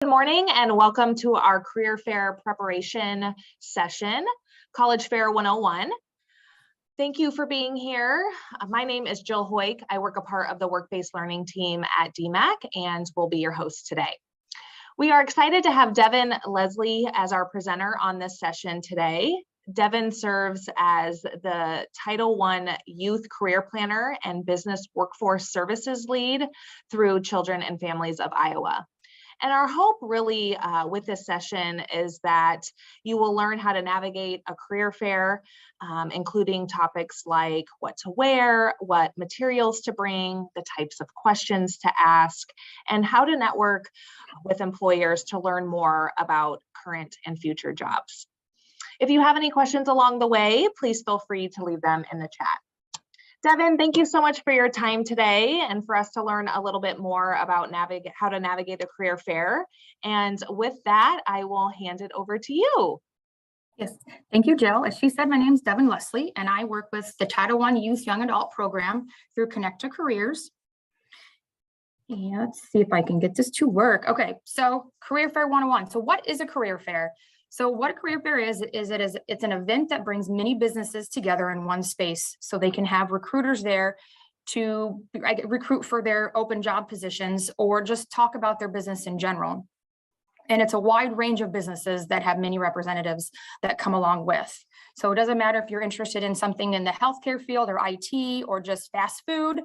Good morning and welcome to our career fair preparation session, College Fair 101. Thank you for being here. My name is Jill Hoyk. I work a part of the work-based learning team at DMAC and will be your host today. We are excited to have Devin Leslie as our presenter on this session today. Devin serves as the Title I Youth Career Planner and Business Workforce Services Lead through Children and Families of Iowa. And our hope really with this session is that you will learn how to navigate a career fair, including topics like what to wear, what materials to bring, the types of questions to ask, and how to network with employers to learn more about current and future jobs. If you have any questions along the way, please feel free to leave them in the chat. Devin, thank you so much for your time today and for us to learn a little bit more about how to navigate a career fair. And with that, I will hand it over to you. Yes, thank you, Jill. As she said, my name is Devin Leslie, and I work with the Title I Youth Young Adult Program through Connect to Careers. And let's see if I can get this to work. Okay, so Career Fair 101. So what is a career fair? So what a career fair is it's an event that brings many businesses together in one space so they can have recruiters there to recruit for their open job positions or just talk about their business in general. And it's a wide range of businesses that have many representatives that come along with. So it doesn't matter if you're interested in something in the healthcare field or IT or just fast food.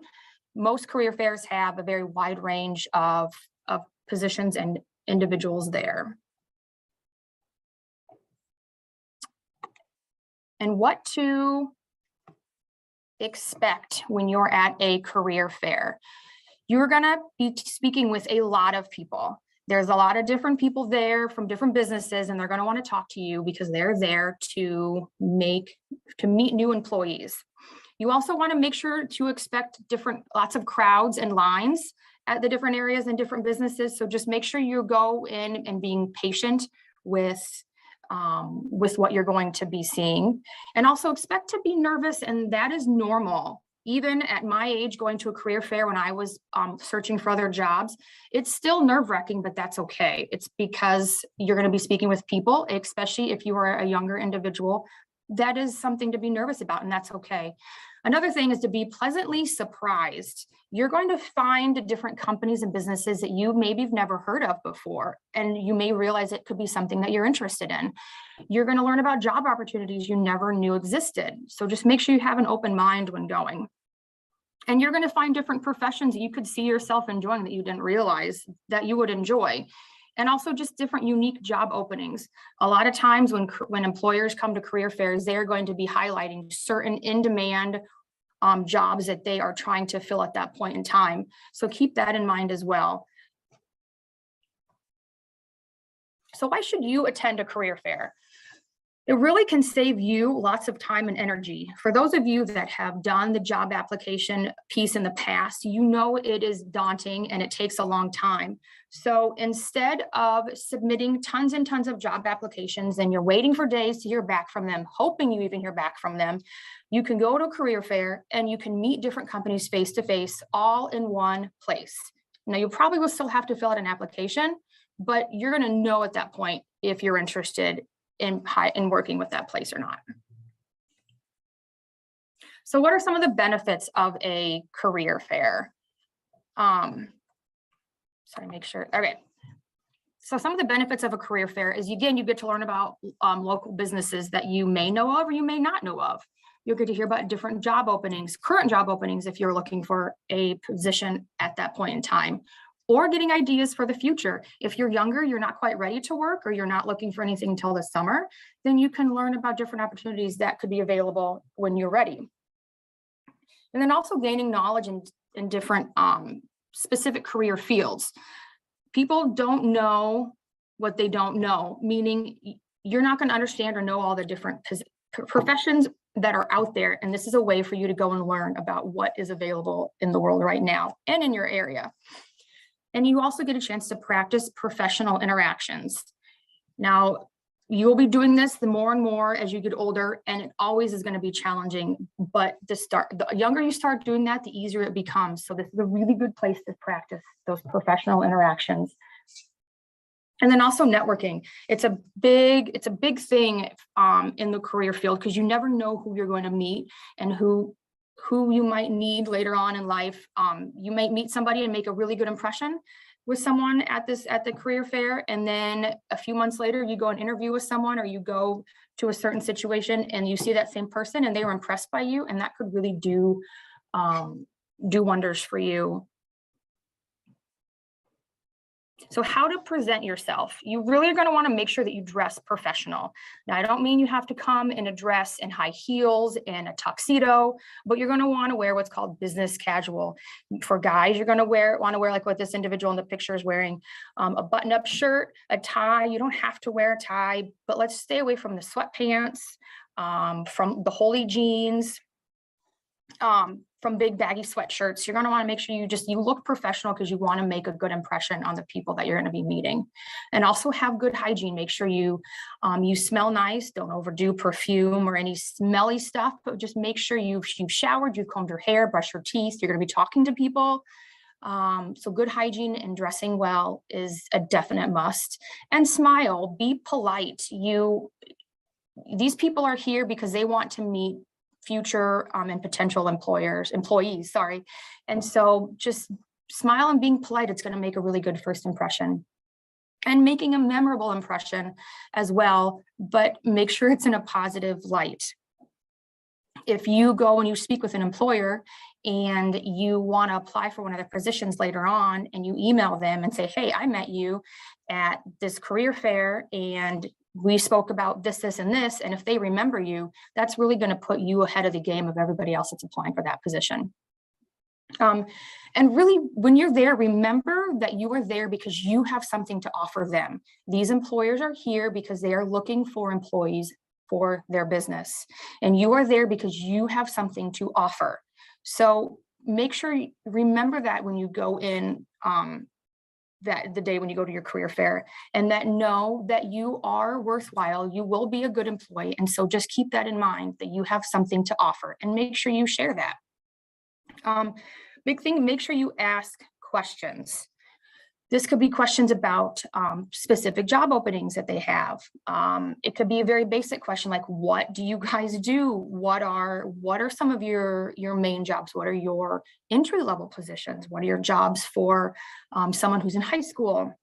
Most career fairs have a very wide range of positions and individuals there. And what to expect when you're at a career fair. You're gonna be speaking with a lot of people. There's a lot of different people there from different businesses, and they're gonna wanna talk to you because they're there to meet new employees. You also wanna make sure to expect lots of crowds and lines at the different areas and different businesses. So just make sure you go in and being patient with what you're going to be seeing, and also expect to be nervous, and that is normal. Even at my age, going to a career fair when I was searching for other jobs, it's still nerve-wracking, but that's okay. It's because you're going to be speaking with people, especially if you are a younger individual. That is something to be nervous about, and that's okay. Another thing is to be pleasantly surprised. You're going to find different companies and businesses that you maybe have never heard of before, and you may realize it could be something that you're interested in. You're going to learn about job opportunities you never knew existed. So just make sure you have an open mind when going. And you're going to find different professions that you could see yourself enjoying that you didn't realize that you would enjoy. And also just different unique job openings. A lot of times when employers come to career fairs, they're going to be highlighting certain in-demand jobs that they are trying to fill at that point in time. So keep that in mind as well. So why should you attend a career fair? It really can save you lots of time and energy. For those of you that have done the job application piece in the past, you know it is daunting and it takes a long time. So instead of submitting tons and tons of job applications and you're waiting for days to hear back from them, hoping you even hear back from them, you can go to a career fair and you can meet different companies face-to-face all in one place. Now, you probably will still have to fill out an application, but you're going to know at that point if you're interested in working with that place or not. So what are some of the benefits of a career fair? Make sure. Okay. So some of the benefits of a career fair is, again, you get to learn about local businesses that you may know of or you may not know of. You'll get to hear about different job openings, current job openings if you're looking for a position at that point in time, or getting ideas for the future. If you're younger, you're not quite ready to work, or you're not looking for anything until the summer, then you can learn about different opportunities that could be available when you're ready. And then also gaining knowledge in different specific career fields. People don't know what they don't know, meaning you're not going to understand or know all the different professions that are out there. And this is a way for you to go and learn about what is available in the world right now and in your area. And you also get a chance to practice professional interactions. Now, you'll be doing this the more and more as you get older, and it always is going to be challenging. But the younger you start doing that, the easier it becomes. So this is a really good place to practice those professional interactions. And then also networking. It's a big thing in the career field, because you never know who you're going to meet and who you might need later on in life. You might meet somebody and make a really good impression with someone at the career fair, and then a few months later you go and interview with someone, or you go to a certain situation and you see that same person and they were impressed by you, and that could really do wonders for you. So how to present yourself. You really are going to want to make sure that you dress professional. Now, I don't mean you have to come in a dress and high heels and a tuxedo, but you're going to want to wear what's called business casual. For guys, you're going to want to wear like what this individual in the picture is wearing, a button-up shirt, a tie. You don't have to wear a tie, but let's stay away from the sweatpants, from the holey jeans, from big baggy sweatshirts. You're going to want to make sure you look professional, because you want to make a good impression on the people that you're going to be meeting. And also have good hygiene. Make sure you smell nice. Don't overdo perfume or any smelly stuff, but just make sure you've showered, you've combed your hair, brushed your teeth. You're going to be talking to people. So good hygiene and dressing well is a definite must. And smile, be polite. These people are here because they want to meet future and potential employees, sorry. And so just smile and being polite, it's going to make a really good first impression. And making a memorable impression as well, but make sure it's in a positive light. If you go and you speak with an employer and you want to apply for one of their positions later on, and you email them and say, hey, I met you at this career fair and we spoke about this, this, and this. And if they remember you, that's really going to put you ahead of the game of everybody else that's applying for that position. And really, when you're there, remember that you are there because you have something to offer them. These employers are here because they are looking for employees for their business. And you are there because you have something to offer. So make sure you remember that when you go in, that the day when you go to your career fair, and that know that you are worthwhile, you will be a good employee. And so just keep that in mind, that you have something to offer, and make sure you share that. Big thing, make sure you ask questions. This could be questions about specific job openings that they have. It could be a very basic question like, what do you guys do? What are some of your main jobs? What are your entry-level positions? What are your jobs for someone who's in high school?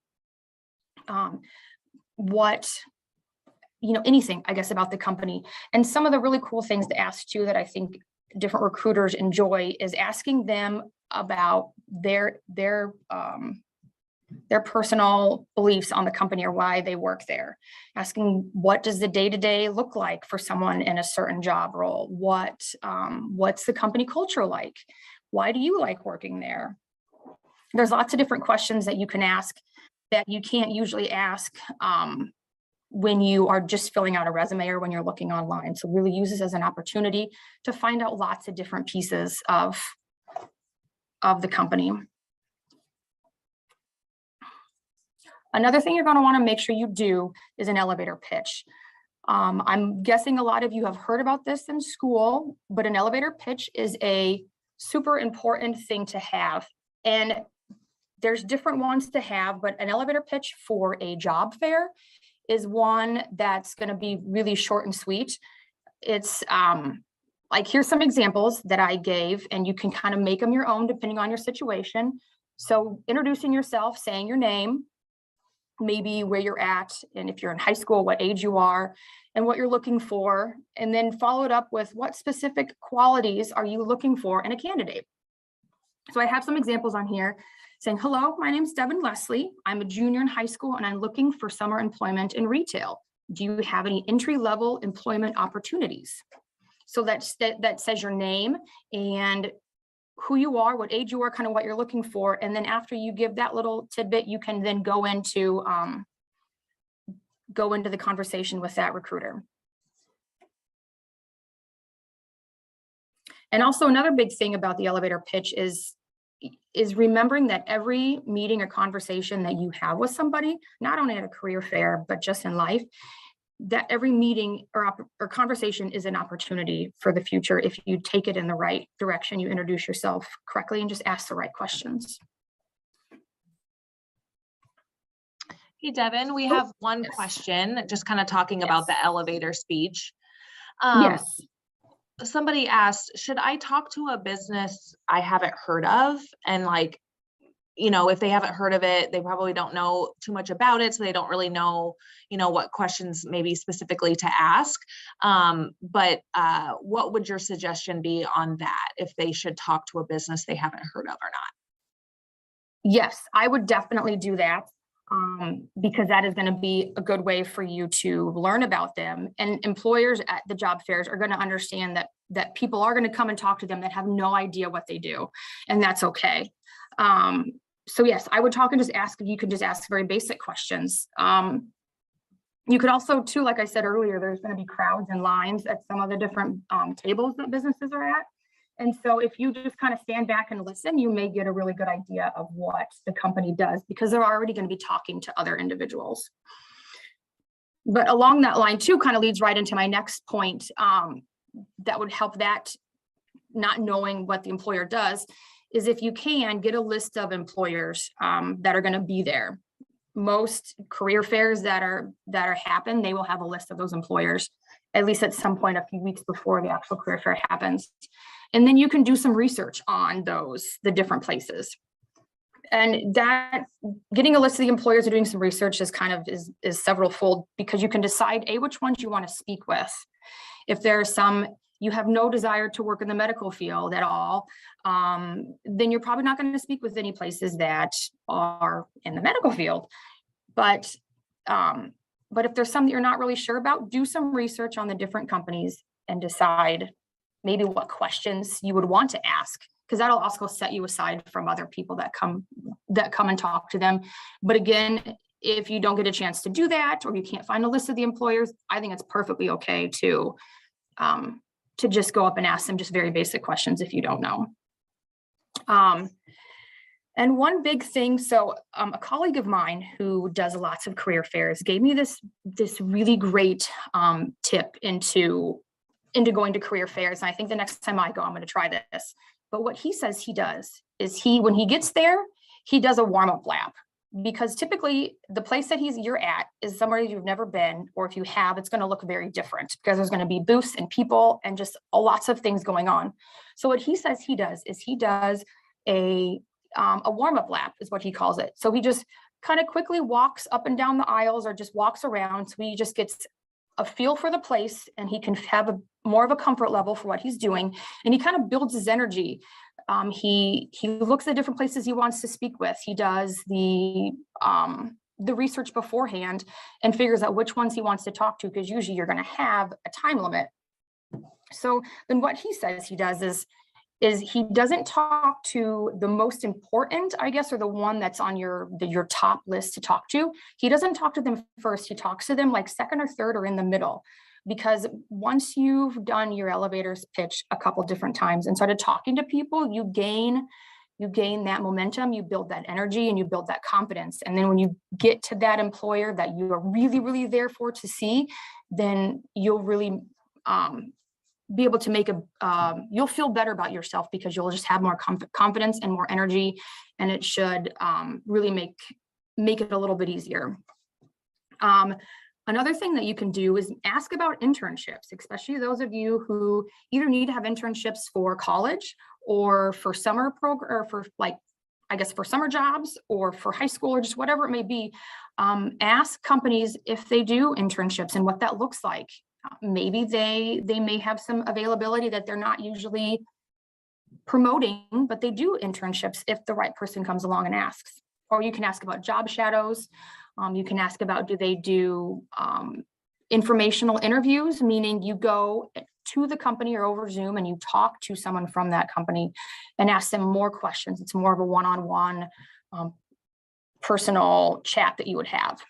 Anything, I guess, about the company. And some of the really cool things to ask too that I think different recruiters enjoy is asking them about their personal beliefs on the company or why they work there. Asking, what does the day-to-day look like for someone in a certain job role? What's the company culture like? Why do you like working there? There's lots of different questions that you can ask that you can't usually ask when you are just filling out a resume or when you're looking online. So really use this as an opportunity to find out lots of different pieces of the company. Another thing you're going to want to make sure you do is an elevator pitch. I'm guessing a lot of you have heard about this in school, but an elevator pitch is a super important thing to have. And there's different ones to have, but an elevator pitch for a job fair is one that's going to be really short and sweet. It's like, here's some examples that I gave, and you can kind of make them your own depending on your situation. So introducing yourself, saying your name, maybe where you're at, and if you're in high school, what age you are, and what you're looking for, and then follow it up with what specific qualities are you looking for in a candidate. So I have some examples on here saying, hello, my name's Devin Leslie. I'm a junior in high school and I'm looking for summer employment in retail. Do you have any entry-level employment opportunities? So that says your name and who you are, what age you are, kind of what you're looking for. And then after you give that little tidbit, you can then go into the conversation with that recruiter. And also another big thing about the elevator pitch is remembering that every meeting or conversation that you have with somebody, not only at a career fair, but just in life, that every meeting or conversation is an opportunity for the future if you take it in the right direction, you introduce yourself correctly and just ask the right questions. Hey, Devin, we Oh, have one yes. question, just kind of talking about the Yes. elevator speech. Um, Yes. Somebody asked, should I talk to a business I haven't heard of? And like, if they haven't heard of it, they probably don't know too much about it. So they don't really know, what questions maybe specifically to ask. But what would your suggestion be on that if they should talk to a business they haven't heard of or not? Yes, I would definitely do that, because that is going to be a good way for you to learn about them. And employers at the job fairs are going to understand that people are going to come and talk to them that have no idea what they do, and that's okay. So yes, I would talk and just ask. You can just ask very basic questions. You could also, too, like I said earlier, there's going to be crowds and lines at some of the different tables that businesses are at. And so if you just kind of stand back and listen, you may get a really good idea of what the company does, because they're already going to be talking to other individuals. But along that line too, kind of leads right into my next point, that would help that, not knowing what the employer does, is if you can get a list of employers that are going to be there. Most career fairs that are happen, they will have a list of those employers, at least at some point a few weeks before the actual career fair happens. And then you can do some research on the different places. And that, getting a list of the employers or doing some research is is several fold, because you can decide which ones you want to speak with. If there are some you have no desire to work in the medical field at all, then you're probably not going to speak with any places that are in the medical field. But if there's some that you're not really sure about, do some research on the different companies and decide maybe what questions you would want to ask, because that'll also set you aside from other people that come and talk to them. But again, if you don't get a chance to do that, or you can't find a list of the employers, I think it's perfectly okay to just go up and ask them just very basic questions if you don't know. And one big thing, so a colleague of mine who does lots of career fairs gave me this really great tip into going to career fairs. And I think the next time I go, I'm going to try this. But what he says he does is when he gets there, he does a warm-up lap, because typically the place that you're at is somewhere you've never been, or if you have, it's going to look very different, because there's going to be booths and people and just lots of things going on. So what he says he does is he does a warm-up lap, is what he calls it. So he just kind of quickly walks up and down the aisles, or just walks around. So he just gets a feel for the place, and he can have more of a comfort level for what he's doing, and he kind of builds his energy. He looks at different places he wants to speak with. He does the research beforehand and figures out which ones he wants to talk to, because usually you're going to have a time limit. So then what he says he does is he doesn't talk to the most important, I guess, or the one that's on your top list to talk to. He doesn't talk to them first. He talks to them like second or third or in the middle, because once you've done your elevators pitch a couple different times and started talking to people, you gain that momentum, you build that energy, and you build that confidence. And then when you get to that employer that you are really, really there for to see, then you'll really be able to you'll feel better about yourself, because you'll just have more confidence and more energy, and it should really make it a little bit easier. Another thing that you can do is ask about internships, especially those of you who either need to have internships for college or for summer program, or for for summer jobs, or for high school, or just whatever it may be. Ask companies if they do internships and what that looks like. Maybe they may have some availability that they're not usually promoting, but they do internships if the right person comes along and asks. Or you can ask about job shadows. You can ask about, do they do informational interviews, meaning you go to the company or over Zoom and you talk to someone from that company and ask them more questions. It's more of a one-on-one personal chat that you would have.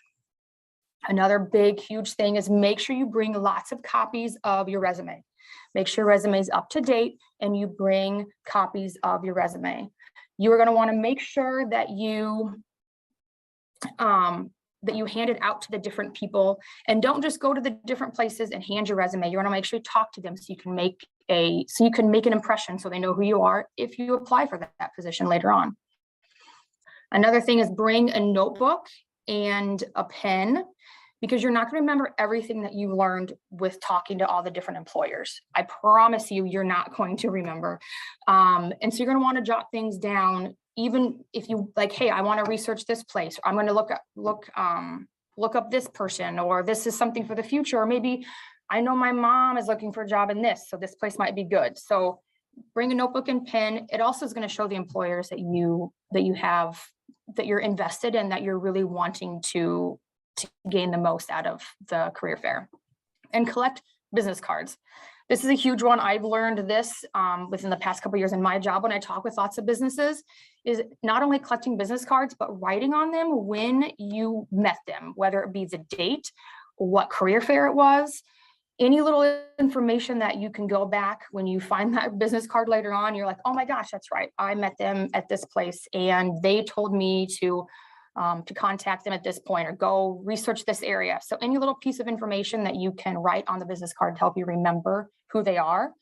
Another big, huge thing is make sure you bring lots of copies of your resume. Make sure your resume is up to date, and you bring copies of your resume. You are going to want to make sure that you hand it out to the different people, and don't just go to the different places and hand your resume. You want to make sure you talk to them so you can make an impression, so they know who you are if you apply for that position later on. Another thing is bring a notebook and a pen, because you're not going to remember everything that you learned with talking to all the different employers. I promise you, you're not going to remember. And so you're going to want to jot things down, even if you like, hey, I want to research this place. Or I'm going to look up this person, or this is something for the future. Or maybe I know my mom is looking for a job in this, so this place might be good. So bring a notebook and pen. It also is going to show the employers that you're invested in, that you're really wanting to gain the most out of the career fair. And collect business cards. This is a huge one. I've learned this within the past couple of years in my job when I talk with lots of businesses, is not only collecting business cards, but writing on them when you met them, whether it be the date, what career fair it was, any little information that you can go back when you find that business card later on. You're like, oh my gosh, that's right, I met them at this place and they told me to contact them at this point, or go research this area. So any little piece of information that you can write on the business card to help you remember who they are,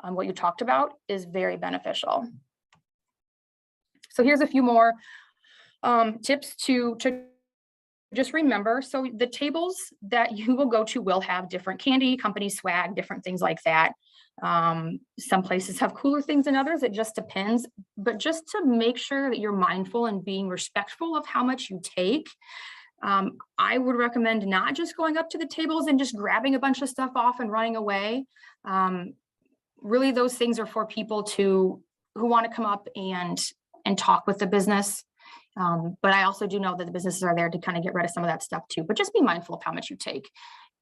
what you talked about, is very beneficial. So here's a few more tips to just remember. So the tables that you will go to will have different candy, company swag, different things like that. Some places have cooler things than others. It just depends. But just to make sure that you're mindful and being respectful of how much you take, I would recommend not just going up to the tables and just grabbing a bunch of stuff off and running away. Really, those things are for people who want to come up and talk with the business. But I also do know that the businesses are there to kind of get rid of some of that stuff too. But just be mindful of how much you take.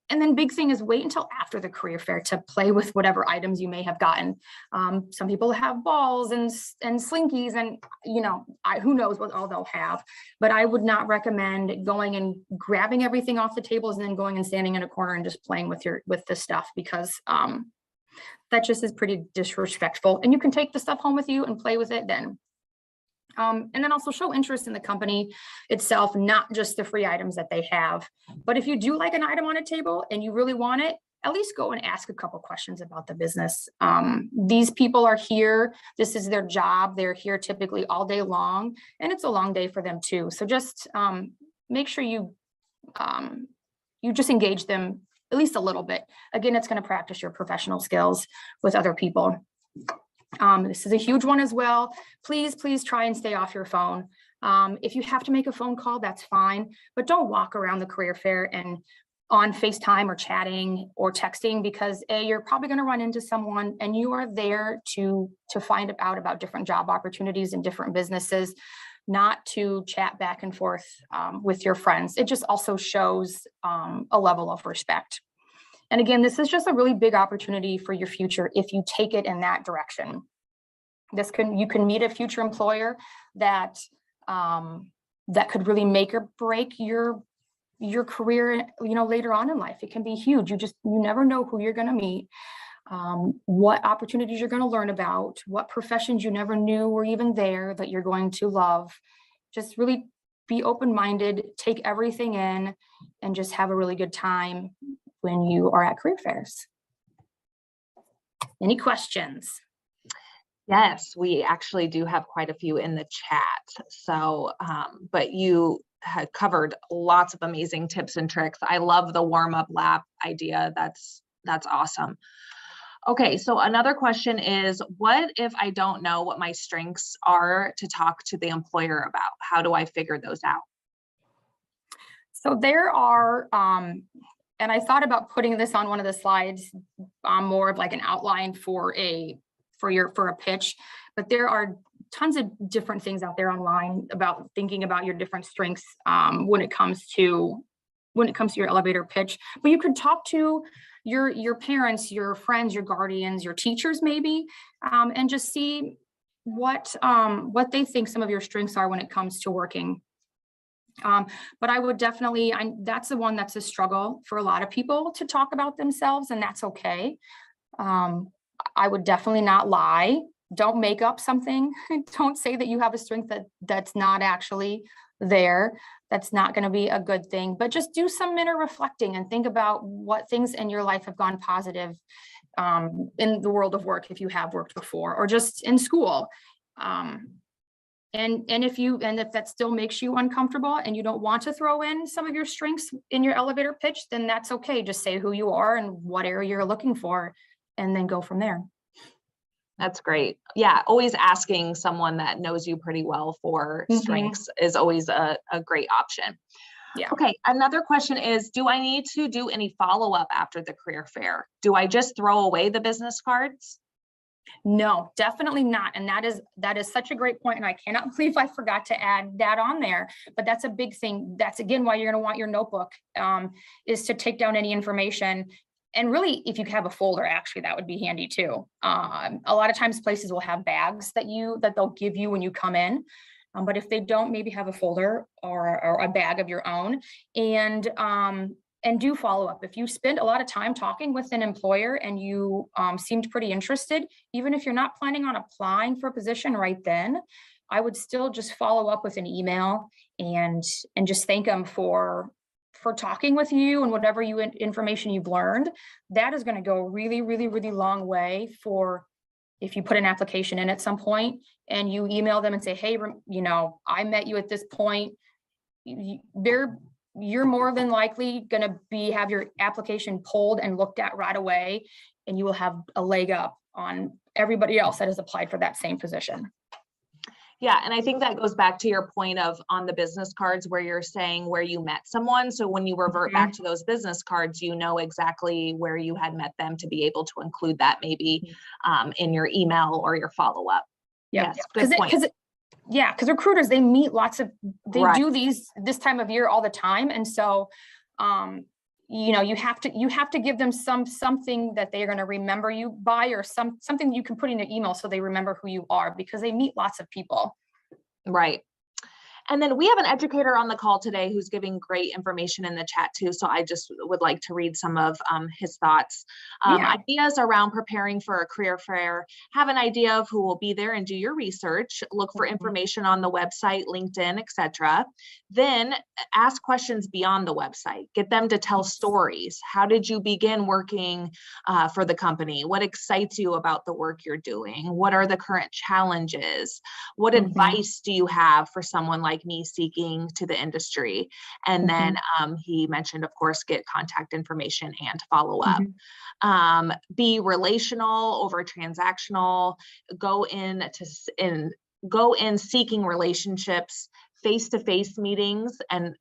And then big thing is wait until after the career fair to play with whatever items you may have gotten. Some people have balls and slinkies, and who knows what all they'll have. But I would not recommend going and grabbing everything off the tables and then going and standing in a corner and just playing with the stuff, because that just is pretty disrespectful. And you can take the stuff home with you and play with it then. And then also show interest in the company itself, not just the free items that they have. But if you do like an item on a table and you really want it, at least go and ask a couple questions about the business. These people are here. This is their job. They're here typically all day long, and it's a long day for them too. So just make sure you just engage them at least a little bit. Again, it's going to practice your professional skills with other people. This is a huge one as well. Please try and stay off your phone. If you have to make a phone call, that's fine, but don't walk around the career fair and on FaceTime or chatting or texting, because you're probably going to run into someone, and you are there to find out about different job opportunities in different businesses, not to chat back and forth with your friends. It just also shows a level of respect. And again, this is just a really big opportunity for your future if you take it in that direction. You can meet a future employer that could really make or break your career, later on in life. It can be huge. You never know who you're going to meet, what opportunities you're going to learn about, what professions you never knew were even there that you're going to love. Just really be open-minded, take everything in, and just have a really good time when you are at career fairs. Any questions? Yes, we actually do have quite a few in the chat. So, but you had covered lots of amazing tips and tricks. I love the warm-up lap idea. That's awesome. Okay, so another question is, what if I don't know what my strengths are to talk to the employer about? How do I figure those out? So there are, and I thought about putting this on one of the slides, more of like an outline for a pitch, but there are tons of different things out there online about thinking about your different strengths when it comes to your elevator pitch. But you could talk to your parents, your friends, your guardians, your teachers maybe, and just see what they think some of your strengths are when it comes to working. But I would definitely, that's the one that's a struggle for a lot of people to talk about themselves, and that's okay. I would definitely not lie. Don't make up something. Don't say that you have a strength that's not actually there. That's not going to be a good thing, but just do some inner reflecting and think about what things in your life have gone positive in the world of work, if you have worked before, or just in school. And if that still makes you uncomfortable and you don't want to throw in some of your strengths in your elevator pitch, then that's okay. Just say who you are and what area you're looking for, and then go from there. That's great. Yeah, always asking someone that knows you pretty well for strengths is always a great option. Yeah. Okay, another question is, do I need to do any follow-up after the career fair? Do I just throw away the business cards? No, definitely not. And that is such a great point. And I cannot believe I forgot to add that on there, but that's a big thing. That's again, why you're going to want your notebook, is to take down any information. And really, if you have a folder, actually, that would be handy too. A lot of times places will have bags that they'll give you when you come in. But if they don't, maybe have a folder or a bag of your own, and do follow up. If you spend a lot of time talking with an employer and you seemed pretty interested, even if you're not planning on applying for a position right then, I would still just follow up with an email and just thank them for talking with you and whatever information you've learned. That is going to go a really, really, really long way for if you put an application in at some point and you email them and say, hey, I met you at this point. You're more than likely going to have your application pulled and looked at right away, and you will have a leg up on everybody else that has applied for that same position. Yeah, and I think that goes back to your point of on the business cards where you're saying where you met someone. So when you revert back to those business cards, you know exactly where you had met them to be able to include that maybe in your email or your follow-up. Yes, good point. Because recruiters, they meet they do this time of year all the time. And so, you have to give them something that they're going to remember you by, or something you can put in your email so they remember who you are, because they meet lots of people. Right. And then we have an educator on the call today who's giving great information in the chat too. So I just would like to read some of his thoughts. Ideas around preparing for a career fair. Have an idea of who will be there and do your research. Look for information on the website, LinkedIn, etc. Then ask questions beyond the website. Get them to tell stories. How did you begin working for the company? What excites you about the work you're doing? What are the current challenges? What advice do you have for someone like me seeking to the industry? And then he mentioned, of course, get contact information and follow up. Be relational over transactional. Go in seeking relationships. Face-to-face meetings and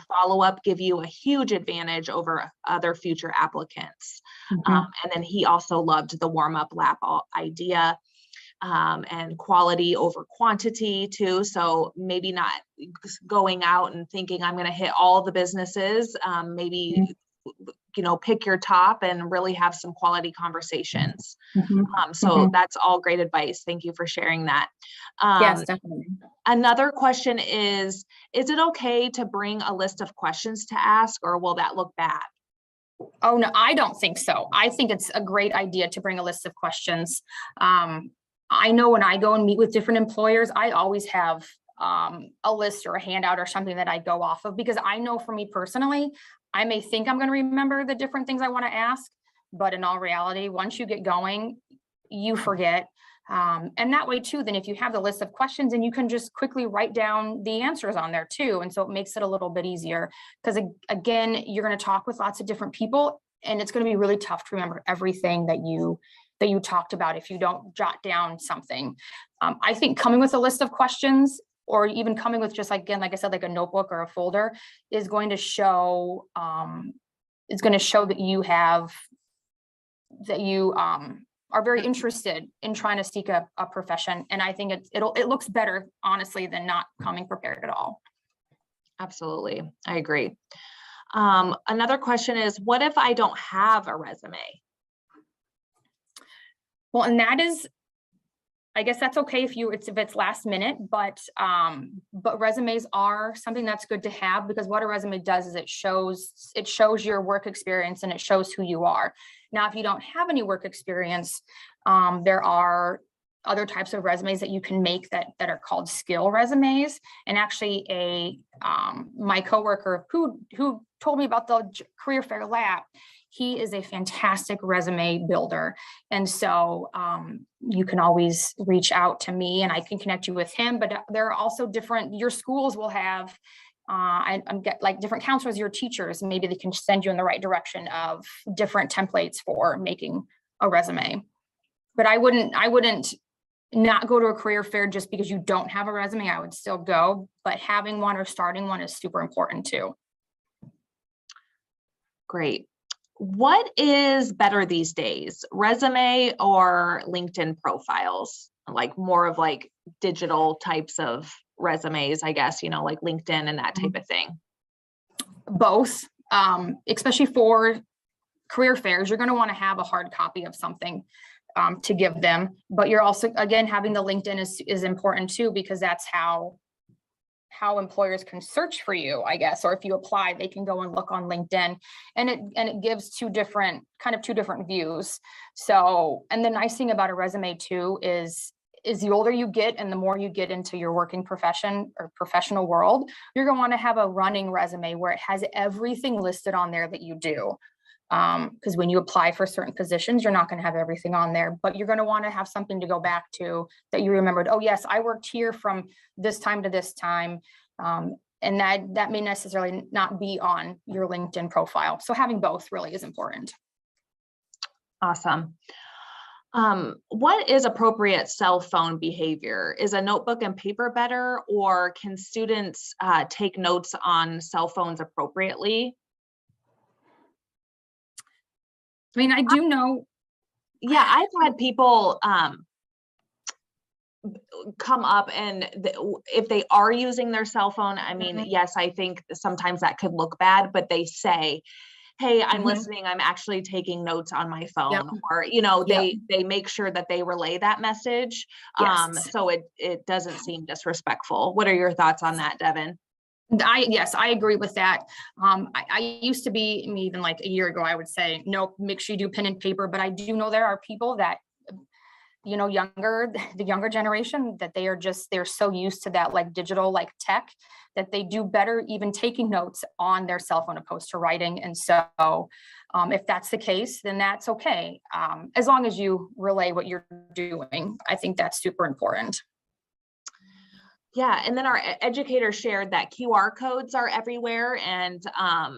follow up give you a huge advantage over other future applicants. And then he also loved the warm-up lap idea. And quality over quantity too. So maybe not going out and thinking I'm going to hit all the businesses. Maybe, pick your top and really have some quality conversations. So that's all great advice. Thank you for sharing that. Yes, definitely. Another question is it okay to bring a list of questions to ask, or will that look bad? Oh, no, I don't think so. I think it's a great idea to bring a list of questions. I know when I go and meet with different employers, I always have a list or a handout or something that I go off of, because I know for me personally, I may think I'm going to remember the different things I want to ask, but in all reality, once you get going, you forget. And that way too, then if you have the list of questions, and you can just quickly write down the answers on there too. And so it makes it a little bit easier, because again, you're going to talk with lots of different people, and it's going to be really tough to remember everything that you talked about if you don't jot down something. I think coming with a list of questions, or even coming with just, again, like I said, like a notebook or a folder, is going to show that you are very interested in trying to seek a profession. And I think it looks better, honestly, than not coming prepared at all. Absolutely. I agree. Another question is, what if I don't have a resume? Well, and that is, I guess that's okay if it's last minute, but resumes are something that's good to have, because what a resume does is it shows your work experience and it shows who you are. Now, if you don't have any work experience, there are other types of resumes that you can make that are called skill resumes. And actually my coworker who told me about the career fair lab, he is a fantastic resume builder. And so you can always reach out to me and I can connect you with him. But there are also your schools will have, I'm get like different counselors, your teachers, maybe they can send you in the right direction of different templates for making a resume. But I wouldn't not go to a career fair just because you don't have a resume. I would still go, but having one or starting one is super important too. Great. What is better these days, resume or LinkedIn profiles? Like more of like digital types of resumes, I guess, like LinkedIn and that type of thing. Both, especially for career fairs, you're going to want to have a hard copy of something to give them, but you're also, again, having the LinkedIn is important too, because that's how employers can search for you, I guess, or if you apply, they can go and look on LinkedIn, and it gives two different views. So, and the nice thing about a resume too is the older you get and the more you get into your working profession or professional world, you're going to want to have a running resume where it has everything listed on there that you do. Because when you apply for certain positions, you're not going to have everything on there, but you're going to want to have something to go back to that you remembered. Oh yes, I worked here from this time to this time. And that may necessarily not be on your LinkedIn profile. So having both really is important. Awesome. What is appropriate cell phone behavior? Is a notebook and paper better, or can students take notes on cell phones appropriately? I mean, I do know. Yeah, I've had people come up and if they are using their cell phone, I mean, yes, I think sometimes that could look bad, but they say, hey, I'm listening, I'm actually taking notes on my phone, or, they make sure that they relay that message. Yes. So it doesn't seem disrespectful. What are your thoughts on that, Devin? Yes, I agree with that. I used to be, even like a year ago, I would say, nope, make sure you do pen and paper. But I do know there are people that, the younger generation, that they're so used to that like digital, like tech, that they do better even taking notes on their cell phone opposed to writing. And so if that's the case, then that's okay. As long as you relay what you're doing, I think that's super important. Yeah, and then our educator shared that QR codes are everywhere, and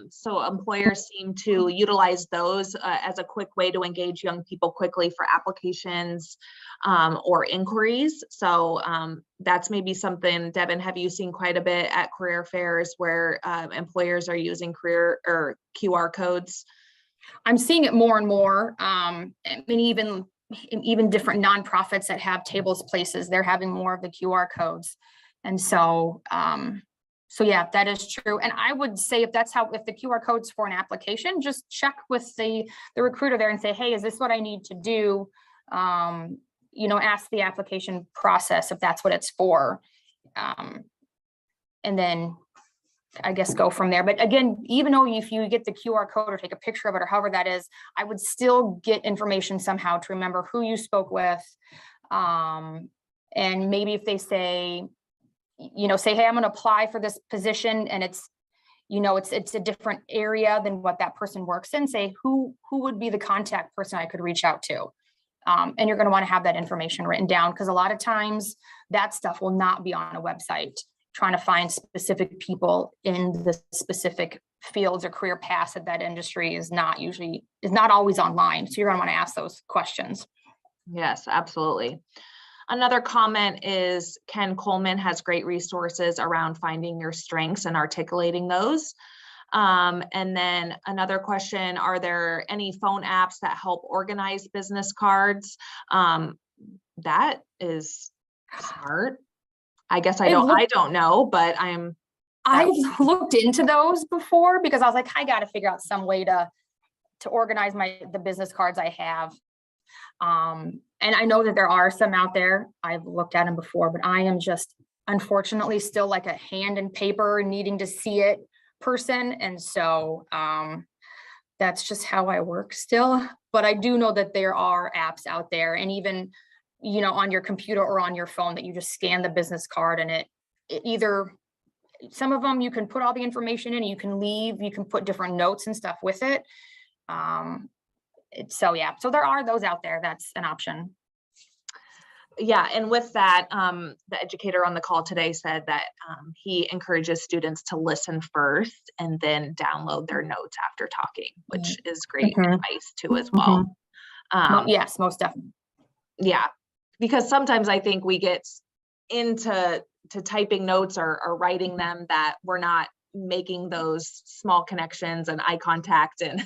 so employers seem to utilize those as a quick way to engage young people quickly for applications or inquiries. So that's maybe something, Devin, have you seen quite a bit at career fairs where employers are using career or QR codes? I'm seeing it more and more. I mean, even different nonprofits that have tables places, they're having more of the QR codes. And so, yeah, that is true. And I would say if the QR code's for an application, just check with the recruiter there and say, hey, is this what I need to do? Ask the application process if that's what it's for. And then I guess go from there. But again, even though if you get the QR code or take a picture of it or however that is, I would still get information somehow to remember who you spoke with. And maybe if they say, hey, I'm going to apply for this position and it's a different area than what that person works in, say who would be the contact person I could reach out to. And you're going to want to have that information written down, because a lot of times that stuff will not be on a website. Trying to find specific people in the specific fields or career paths of that industry is not always online. So you're going to want to ask those questions. Yes, absolutely. Another comment is Ken Coleman has great resources around finding your strengths and articulating those. And then another question, are there any phone apps that help organize business cards? That is smart. I guess I don't know, but I've looked into those before because I was like, I got to figure out some way to organize the business cards I have. And I know that there are some out there. I've looked at them before, but I am just unfortunately still like a hand and paper needing to see it person. And so that's just how I work still. But I do know that there are apps out there, and even on your computer or on your phone, that you just scan the business card, and it either, some of them you can put all the information in, you can leave, you can put different notes and stuff with it. So there are those out there. That's an option. Yeah, and with that, the educator on the call today said that he encourages students to listen first and then download their notes after talking, which is great advice too as well. Yes, most definitely. Yeah, because sometimes I think we get into typing notes or writing them that we're not making those small connections and eye contact, and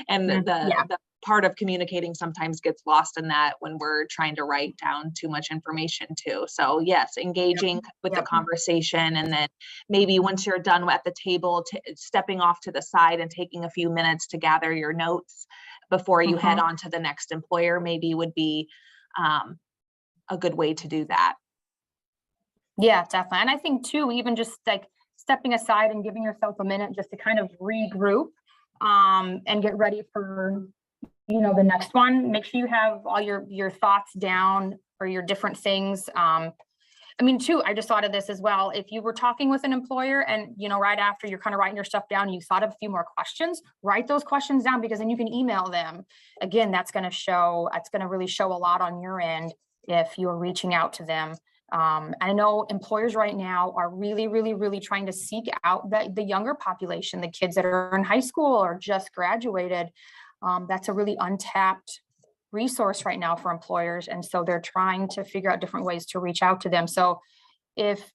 the part of communicating sometimes gets lost in that when we're trying to write down too much information too. So yes, engaging with the conversation, and then maybe once you're done at the table, stepping off to the side and taking a few minutes to gather your notes before you head on to the next employer, maybe would be a good way to do that. Yeah, definitely. And I think too, even just like stepping aside and giving yourself a minute just to kind of regroup and get ready for the next one. Make sure you have all your thoughts down, or your different things. I mean, too, I just thought of this as well. If you were talking with an employer and, right after you're kind of writing your stuff down, you thought of a few more questions, write those questions down, because then you can email them. Again, that's going to really show a lot on your end if you're reaching out to them. I know employers right now are really, really, really trying to seek out the younger population, the kids that are in high school or just graduated. That's a really untapped resource right now for employers. And so they're trying to figure out different ways to reach out to them. So if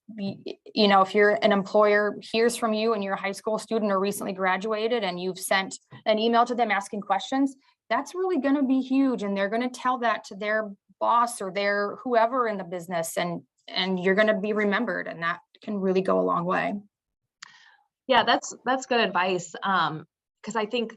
you're an employer hears from you and you're a high school student or recently graduated and you've sent an email to them asking questions, that's really going to be huge. And they're going to tell that to their boss or their whoever in the business, and you're going to be remembered, and that can really go a long way. Yeah, that's good advice. Because I think,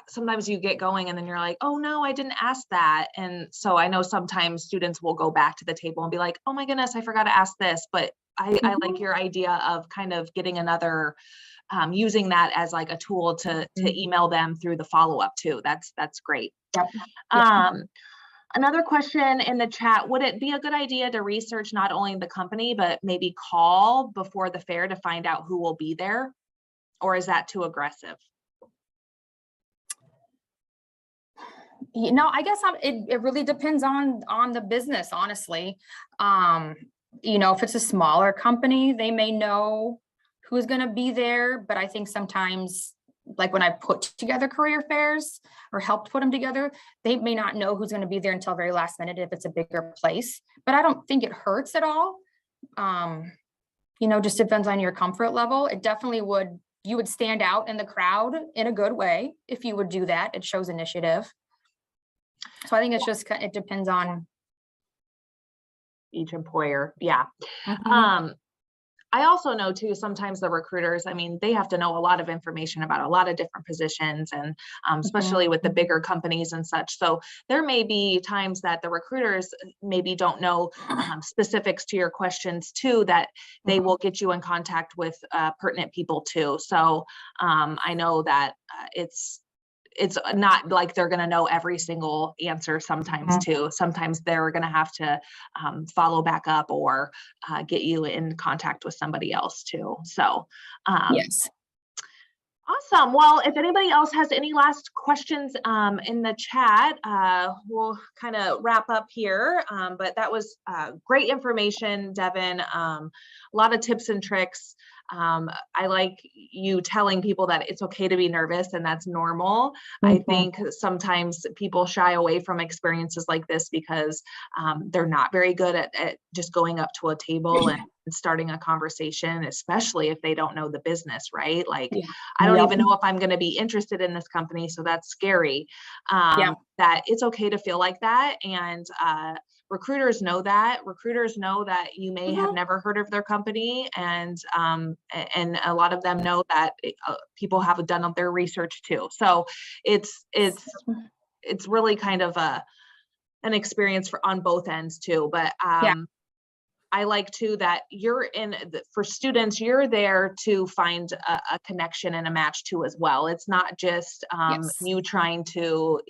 sometimes you get going and then you're like, oh no, I didn't ask that. And so I know sometimes students will go back to the table and be like, oh my goodness, I forgot to ask this. But I like your idea of kind of getting another, using that as like a tool to email them through the follow-up too. That's great. Yep. Another question in the chat, would it be a good idea to research not only the company, but maybe call before the fair to find out who will be there? Or is that too aggressive? I guess it really depends on the business, honestly. If it's a smaller company, they may know who's going to be there, but I think sometimes, like when I put together career fairs or helped put them together, they may not know who's going to be there until very last minute if it's a bigger place. But I don't think it hurts at all. Just depends on your comfort level. It definitely would. You would stand out in the crowd in a good way if you would do that. It shows initiative. So I think it's just, it depends on each employer. Yeah. I also know too, sometimes the recruiters, they have to know a lot of information about a lot of different positions, and especially with the bigger companies and such. So there may be times that the recruiters maybe don't know specifics to your questions too, that they will get you in contact with pertinent people too. So I know that it's not like they're going to know every single answer sometimes too. Sometimes they're going to have to follow back up or get you in contact with somebody else too. So yes. Awesome. Well, if anybody else has any last questions in the chat, we'll kind of wrap up here. But that was great information, Devin. A lot of tips and tricks. I like you telling people that it's okay to be nervous and that's normal. I think sometimes people shy away from experiences like this because they're not very good at just going up to a table and starting a conversation, especially if they don't know the business, right? Like, I don't even know if I'm going to be interested in this company. So that's scary. That it's okay to feel like that. And recruiters know that. Recruiters know that you may have never heard of their company, and a lot of them know that people have done their research too. So it's really kind of an experience on both ends too. But I like too that for students, you're there to find a connection and a match too as well. It's not just Yes. you trying to,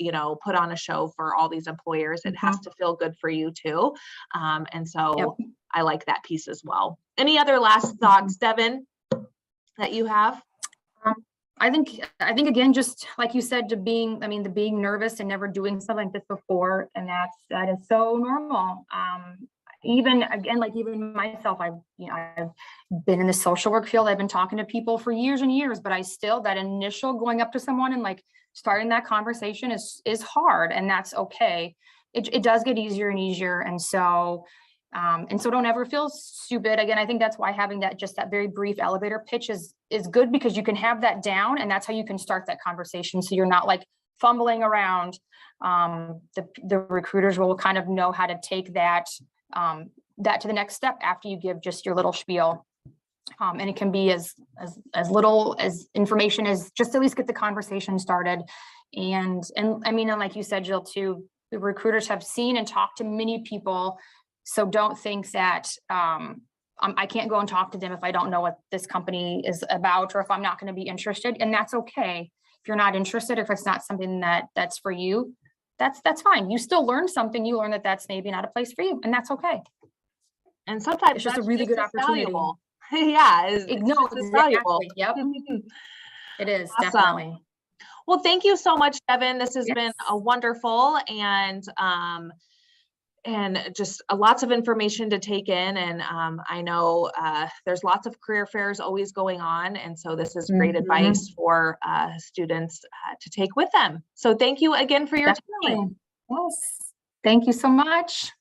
put on a show for all these employers. It has to feel good for you too. And so Yep. I like that piece as well. Any other last thoughts, Devin, that you have? I think again, just like you said, the being nervous and never doing something like this before, and that is so normal. Even myself, I've been in the social work field. I've been talking to people for years and years, but that initial going up to someone and like starting that conversation is hard, and that's okay. It does get easier and easier, and so don't ever feel stupid. Again, I think that's why having that very brief elevator pitch is good, because you can have that down, and that's how you can start that conversation. So you're not like fumbling around. The recruiters will kind of know how to take that to the next step after you give just your little spiel. And it can be as little as information as just at least get the conversation started. And like you said, Jill, too, the recruiters have seen and talked to many people. So don't think that I can't go and talk to them if I don't know what this company is about, or if I'm not going to be interested. And that's okay. If you're not interested, if it's not something that's for you, that's fine. You still learn something. You learn that that's maybe not a place for you, and that's okay. And sometimes it's just a that's really good as opportunity. Valuable. Yeah, Exactly. valuable. Yep. It is. Awesome. Definitely. Well, thank you so much, Devin. This has Yes. been a wonderful and just lots of information to take in. And I know there's lots of career fairs always going on. And so this is great advice for students to take with them. So thank you again for your time. Yes. Thank you so much.